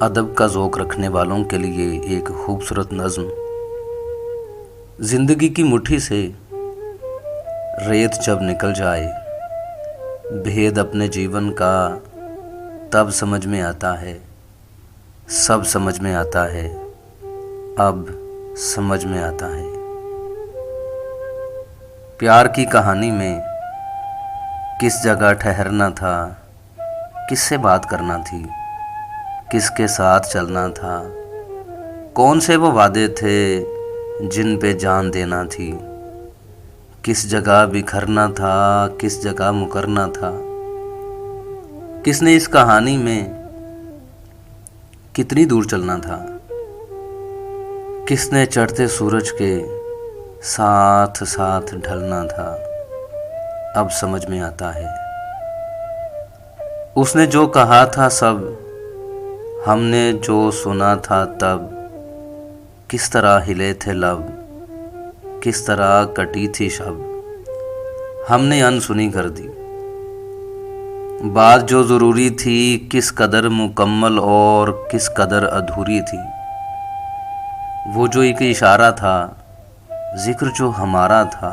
अदब का ज़ौक़ रखने वालों के लिए एक खूबसूरत नज़्म। ज़िंदगी की मुट्ठी से रेत जब निकल जाए, भेद अपने जीवन का तब समझ में आता है, सब समझ में आता है, अब समझ में आता है। प्यार की कहानी में किस जगह ठहरना था, किससे बात करना थी, किसके साथ चलना था, कौन से वो वादे थे जिन पे जान देना थी, किस जगह बिखरना था, किस जगह मुकरना था। किसने इस कहानी में कितनी दूर चलना था, किसने चढ़ते सूरज के साथ साथ ढलना था, अब समझ में आता है। उसने जो कहा था सब, हमने जो सुना था तब, किस तरह हिले थे लब, किस तरह कटी थी शब, हमने अनसुनी कर दी। बात जो ज़रूरी थी किस कदर मुकम्मल और किस कदर अधूरी थी। वो जो एक इशारा था, ज़िक्र जो हमारा था,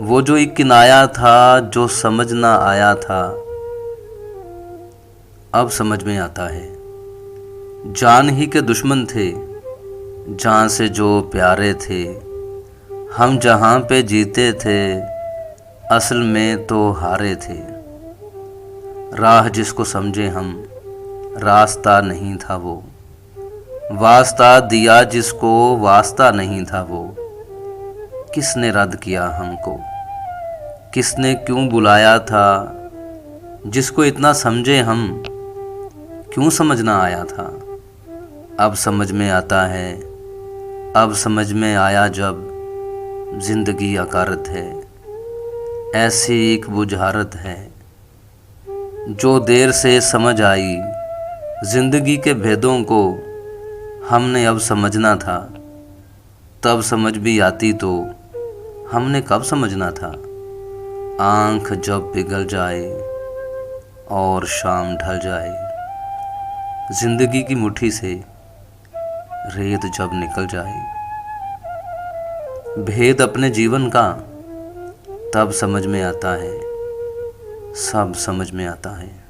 वो जो एक किनाया था जो समझ ना आया था, अब समझ में आता है। जान ही के दुश्मन थे, जान से जो प्यारे थे, हम जहाँ पे जीते थे असल में तो हारे थे। राह जिसको समझे हम, रास्ता नहीं था वो, वास्ता दिया जिसको वास्ता नहीं था वो। किसने रद्द किया हमको, किसने क्यों बुलाया था, जिसको इतना समझे हम क्यों समझ ना आया था। अब समझ में आता है, अब समझ में आया जब ज़िंदगी अकारत है, ऐसी एक बुझारत है जो देर से समझ आई। ज़िंदगी के भेदों को हमने अब समझना था, तब समझ भी आती तो हमने कब समझना था। आँख जब पिघल जाए और शाम ढल जाए, ज़िंदगी की मुट्ठी से रेत जब निकल जाए, भेद अपने जीवन का तब समझ में आता है, सब समझ में आता है।